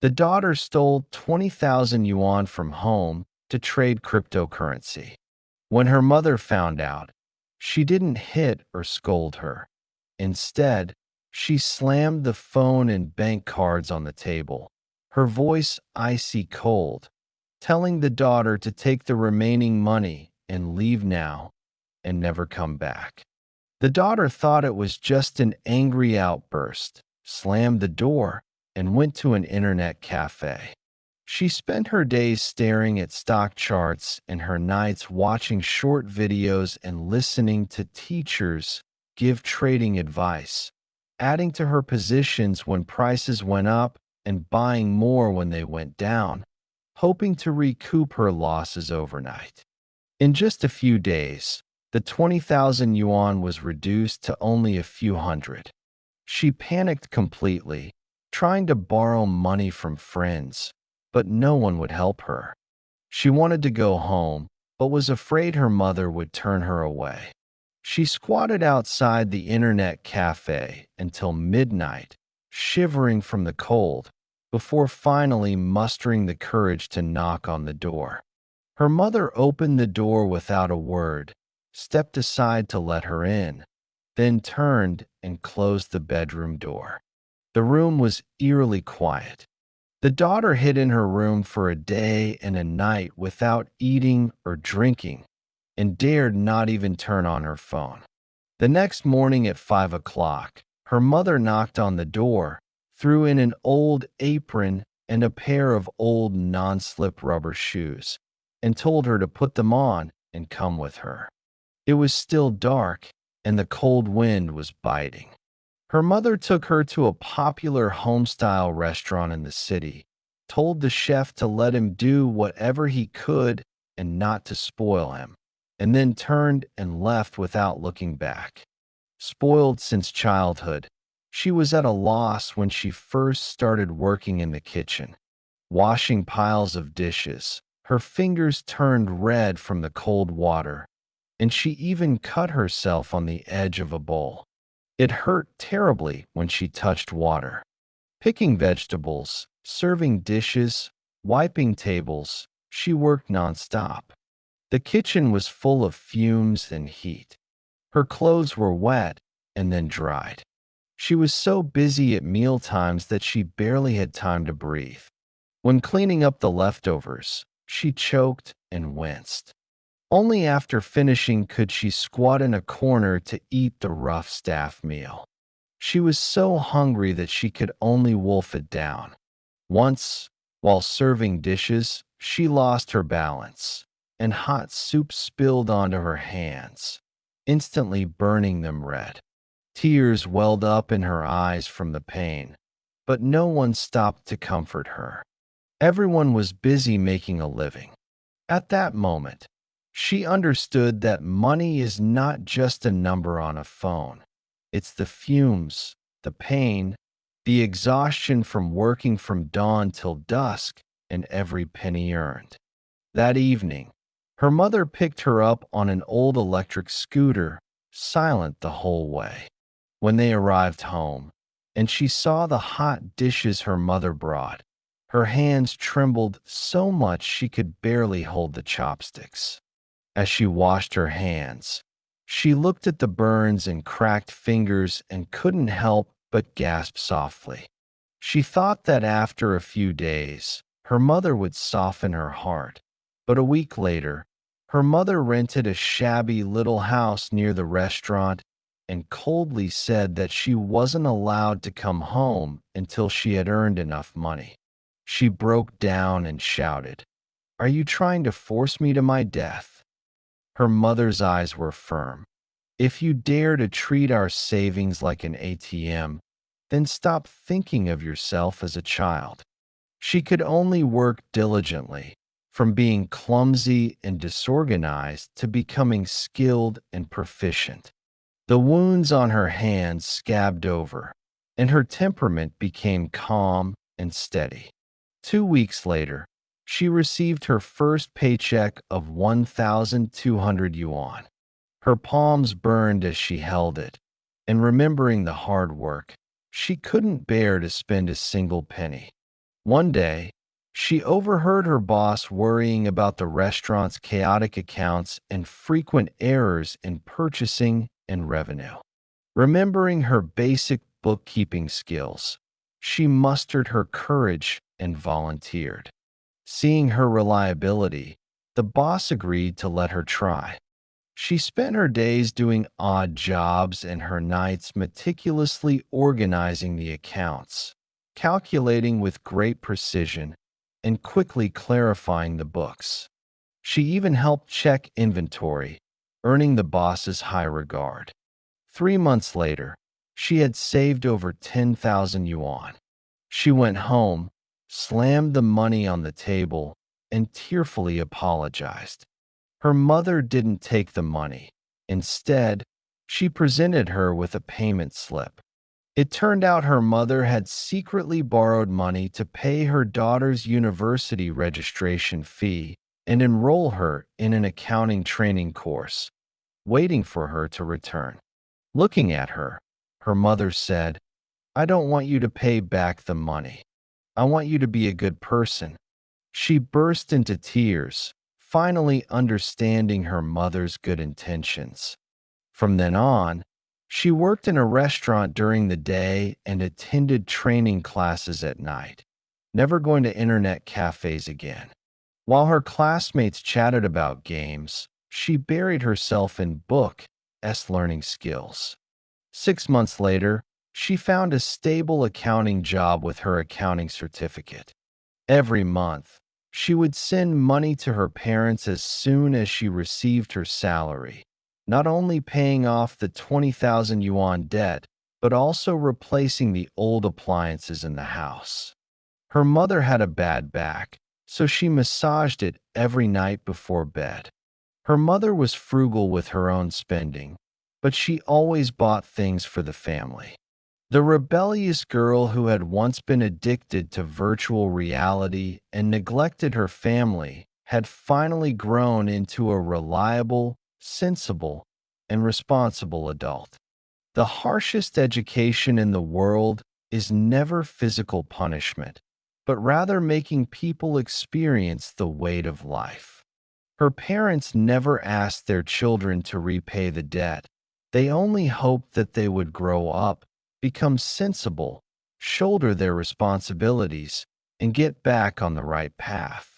The daughter stole 20,000 yuan from home to trade cryptocurrency. When her mother found out, she didn't hit or scold her. Instead, she slammed the phone and bank cards on the table, her voice icy cold, telling the daughter to take the remaining money and leave now and never come back. The daughter thought it was just an angry outburst, slammed the door, and went to an internet cafe. She spent her days staring at stock charts and her nights watching short videos and listening to teachers give trading advice, adding to her positions when prices went up and buying more when they went down, hoping to recoup her losses overnight. In just a few days, the 20,000 yuan was reduced to only a few hundred. She panicked completely, trying to borrow money from friends, but no one would help her. She wanted to go home, but was afraid her mother would turn her away. She squatted outside the internet cafe until midnight, shivering from the cold, before finally mustering the courage to knock on the door. Her mother opened the door without a word, stepped aside to let her in, then turned and closed the bedroom door. The room was eerily quiet. The daughter hid in her room for a day and a night without eating or drinking, and dared not even turn on her phone. The next morning at 5 o'clock, her mother knocked on the door, threw in an old apron and a pair of old non-slip rubber shoes, and told her to put them on and come with her. It was still dark, and the cold wind was biting. Her mother took her to a popular home-style restaurant in the city, told the chef to let him do whatever he could and not to spoil him, and then turned and left without looking back. Spoiled since childhood, she was at a loss when she first started working in the kitchen. Washing piles of dishes, her fingers turned red from the cold water, and she even cut herself on the edge of a bowl. It hurt terribly when she touched water. Picking vegetables, serving dishes, wiping tables, she worked nonstop. The kitchen was full of fumes and heat. Her clothes were wet and then dried. She was so busy at mealtimes that she barely had time to breathe. When cleaning up the leftovers, she choked and winced. Only after finishing could she squat in a corner to eat the rough staff meal. She was so hungry that she could only wolf it down. Once, while serving dishes, she lost her balance, and hot soup spilled onto her hands, instantly burning them red. Tears welled up in her eyes from the pain, but no one stopped to comfort her. Everyone was busy making a living. At that moment, she understood that money is not just a number on a phone. It's the fumes, the pain, the exhaustion from working from dawn till dusk, and every penny earned. That evening, her mother picked her up on an old electric scooter, silent the whole way. When they arrived home, and she saw the hot dishes her mother brought, her hands trembled so much she could barely hold the chopsticks. As she washed her hands, she looked at the burns and cracked fingers and couldn't help but gasp softly. She thought that after a few days, her mother would soften her heart, but a week later, her mother rented a shabby little house near the restaurant and coldly said that she wasn't allowed to come home until she had earned enough money. She broke down and shouted, "Are you trying to force me to my death?" Her mother's eyes were firm. "If you dare to treat our savings like an ATM, then stop thinking of yourself as a child." She could only work diligently, from being clumsy and disorganized to becoming skilled and proficient. The wounds on her hands scabbed over, and her temperament became calm and steady. 2 weeks later, she received her first paycheck of 1,200 yuan. Her palms burned as she held it, and remembering the hard work, she couldn't bear to spend a single penny. One day, she overheard her boss worrying about the restaurant's chaotic accounts and frequent errors in purchasing and revenue. Remembering her basic bookkeeping skills, she mustered her courage and volunteered. Seeing her reliability, the boss agreed to let her try. She spent her days doing odd jobs and her nights meticulously organizing the accounts, calculating with great precision, and quickly clarifying the books. She even helped check inventory, earning the boss's high regard. 3 months later, she had saved over 10,000 yuan. She went home, slammed the money on the table, and tearfully apologized. Her mother didn't take the money. Instead, she presented her with a payment slip. It turned out her mother had secretly borrowed money to pay her daughter's university registration fee and enroll her in an accounting training course, waiting for her to return. Looking at her, her mother said, "I don't want you to pay back the money. I want you to be a good person." She burst into tears, finally understanding her mother's good intentions. From then on, she worked in a restaurant during the day and attended training classes at night, never going to internet cafes again. While her classmates chatted about games, she buried herself in books learning skills. 6 months later, she found a stable accounting job with her accounting certificate. Every month, she would send money to her parents as soon as she received her salary, not only paying off the 20,000 yuan debt, but also replacing the old appliances in the house. Her mother had a bad back, so she massaged it every night before bed. Her mother was frugal with her own spending, but she always bought things for the family. The rebellious girl who had once been addicted to virtual reality and neglected her family had finally grown into a reliable, sensible, and responsible adult. The harshest education in the world is never physical punishment, but rather making people experience the weight of life. Her parents never asked their children to repay the debt. They only hoped that they would grow up, become sensible, shoulder their responsibilities, and get back on the right path.